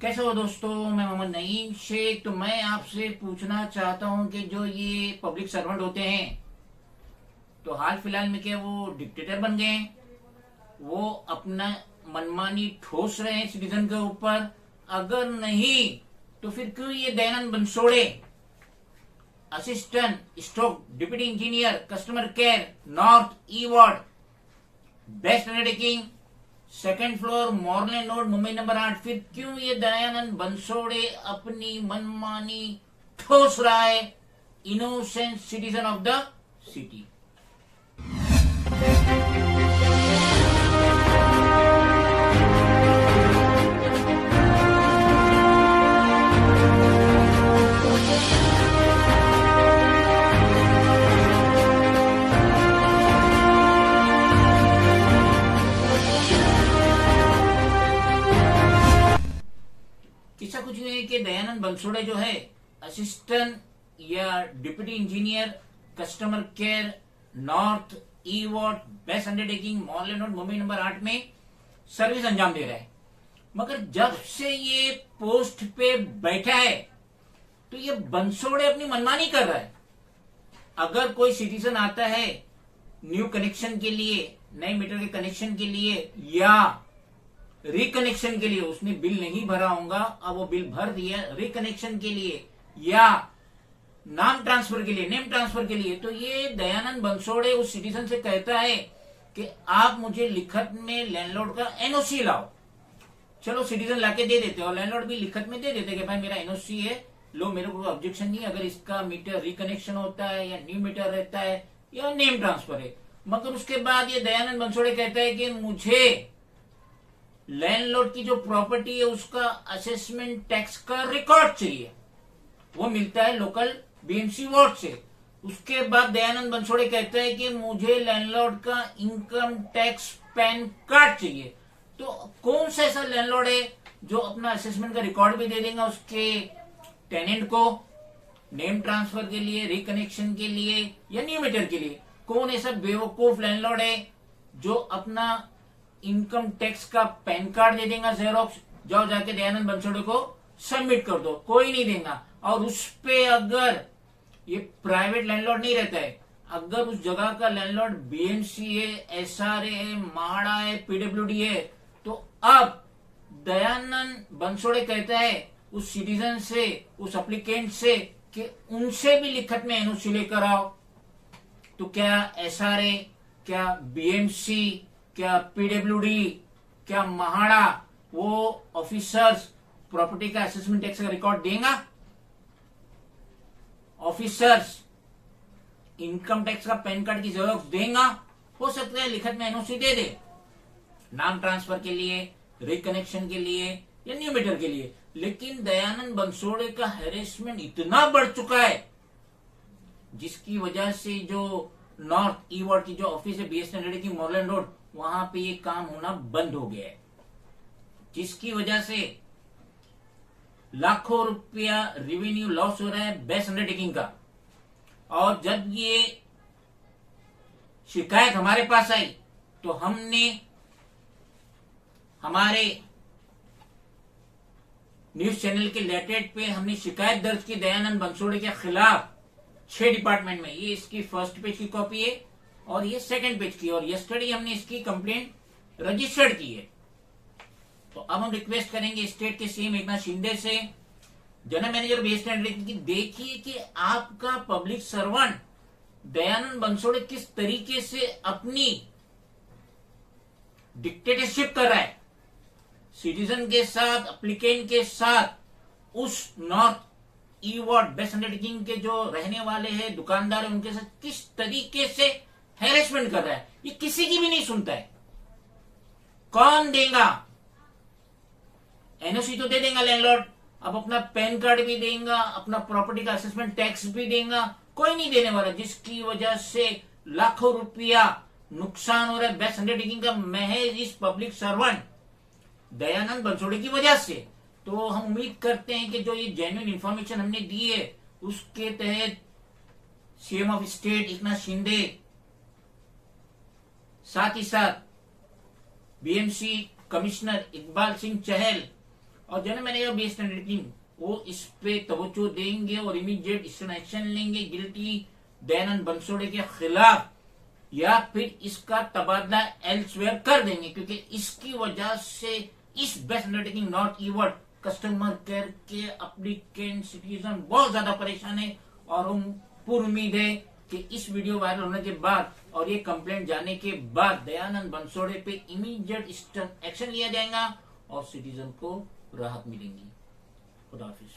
कैसे हो दोस्तों। मैं मोहम्मद नईम शेख। तो मैं आपसे पूछना चाहता हूं कि जो ये पब्लिक सर्वेंट होते हैं तो हाल फिलहाल में क्या वो डिक्टेटर बन गए हैं? वो अपना मनमानी ठोस रहे हैं सिटीजन के ऊपर? अगर नहीं तो फिर क्यों ये Dayanand Bansode assistant stroke deputy engineer customer care north E ward BEST undertaking second floor morning road Mumbai number 8, फिर क्यों ये दयानंद बंसोड़े अपनी मनमानी ठोस रहा है innocent citizen of the city? किस्सा कुछ नहीं है कि दयानंद बंसोड़े जो है असिस्टेंट या deputy engineer customer care north E ward BEST undertaking morning road Mumbai number 8 में सर्विस अंजाम दे रहा है। मगर जब से ये पोस्ट पे बैठा है तो ये बंसोड़े अपनी मनमानी कर रहा है। अगर कोई सिटीजन आता है न्यू कनेक्शन के लिए, नए मीटर के कनेक्शन के लिए या रिकनेक्शन के लिए, उसने बिल नहीं भरा होगा, अब वो बिल भर दिया रिकनेक्शन के लिए या नाम ट्रांसफर के लिए, नेम ट्रांसफर के लिए, तो ये दयानंद बंसोड़े उस सिटीजन से कहता है कि आप मुझे लिखत में लैंडलॉर्ड का एनओसी लाओ। चलो सिटीजन लाके दे देते और लैंडलॉर्ड भी लिखत में दे देते कि भाई मेरा एनओसी है, लो, मेरे को ऑब्जेक्शन नहीं अगर इसका मीटर रिकनेक्शन होता है या न्यू मीटर रहता है या नेम ट्रांसफर है। मगर उसके बाद ये दयानंद बंसोड़े कहता है कि मुझे लैंडलॉर्ड की जो प्रॉपर्टी है उसका असेसमेंट टैक्स का रिकॉर्ड चाहिए, वो मिलता है लोकल बीएमसी वार्ड से। उसके बाद दयानंद बंसोड़े कहते हैं कि मुझे लैंडलॉर्ड का इनकम टैक्स पैन कार्ड चाहिए। तो कौन सा ऐसा लैंडलॉर्ड है जो अपना असेसमेंट का रिकॉर्ड भी दे देगा उसके टेनेंट को नेम ट्रांसफर के लिए, रिकनेक्शन के लिए या न्यू मीटर के लिए? कौन ऐसा बेवकूफ लैंडलॉर्ड है जो अपना इनकम टैक्स का पैन कार्ड दे देगा जेरोक्स, जाओ जाके दयानंद बंसोड़े को सबमिट कर दो? कोई नहीं देगा। और उस पे अगर ये प्राइवेट लैंडलॉर्ड नहीं रहता है, अगर उस जगह का लैंडलॉर्ड बीएमसी है, एसआरए है, माड़ा है, पीडब्ल्यूडी है, तो अब दयानंद बंसोड़े कहता है उस सिटीजन से, उस एप्लीकेंट से कि उनसे भी लिखत में एनओसी लेकर आओ। तो क्या एसआरए, क्या बीएमसी, क्या पीडब्ल्यूडी, क्या महाड़ा, वो ऑफिसर्स प्रॉपर्टी का असेसमेंट टैक्स का रिकॉर्ड देगा? ऑफिसर्स इनकम टैक्स का पैन कार्ड की जेरोक्स देगा? हो सकता है लिखत में एनओसी दे दे नाम ट्रांसफर के लिए, रिकनेक्शन के लिए या न्यू मीटर के लिए। लेकिन दयानंद बंसोड़े का हैरेसमेंट इतना बढ़ चुका है जिसकी वजह से जो नॉर्थ ई वार्ड की जो ऑफिस है बीएसएनएल की मॉर्निंग रोड, वहां पे ये काम होना बंद हो गया है, जिसकी वजह से लाखों रुपया रेवेन्यू लॉस हो रहा है बेस्ट अंडरटेकिंग का। और जब ये शिकायत हमारे पास आई तो हमने हमारे न्यूज चैनल के लेटेड पे हमने शिकायत दर्ज की दयानंद बंसोड़े के खिलाफ 6 डिपार्टमेंट में। ये इसकी फर्स्ट पेज की कॉपी है और ये सेकंड पेज की, और यस्टरडे हमने इसकी कंप्लेंट रजिस्टर्ड की है। तो अब हम रिक्वेस्ट करेंगे स्टेट के सीएम एकनाथ शिंदे से, जनरल मैनेजर बेस्ट अंडरटेकिंग की, देखिए कि आपका पब्लिक सर्वेंट दयानंद बंसोड़े किस तरीके से अपनी डिक्टेटरशिप कर रहा है सिटीजन के साथ, एप्लीकेंट के साथ। उस north E ward BEST undertaking के जो रहने वाले हैं, दुकानदार है, उनके साथ किस तरीके से हैरेसमेंट कर रहा है, ये किसी की भी नहीं सुनता है। कौन देगा? एनओसी तो दे देगा लैंडलॉर्ड, अब अपना पैन कार्ड भी देगा, अपना प्रॉपर्टी का असेसमेंट टैक्स भी देगा, कोई नहीं देने वाला, जिसकी वजह से लाखों रुपया नुकसान हो रहा है बेस्ट अंडरटेकिंग का महज इस पब्लिक सर्वेंट दयानंद बंसोड़े की वजह से। तो हम उम्मीद करते हैं कि जो ये जेन्युइन इंफॉर्मेशन हमने दी है उसके तहत CM of state Eknath Shinde, साथ ही साथ बीएमसी कमिश्नर इकबाल सिंह चहल और जो मैंने ये बेस अंडरटेकिंग वो इस पे तवज्जो देंगे और इमीडिएट एक्शन लेंगे गिल्टी दयानंद बंसोड़े के खिलाफ, या फिर इसका तबादला एल्सवेयर कर देंगे, क्योंकि इसकी वजह से इस BEST undertaking not E ward customer care के एप्लीकेंट सिटीजन बहुत ज्यादा परेशान है। और हम पूरी उम्मीद है कि इस वीडियो वायरल होने के बाद और ये कंप्लेंट जाने के बाद दयानंद बंसोड़े पे इमीडिएट एक्शन लिया जाएगा और सिटीजन को राहत मिलेगी। खुदा हाफिज।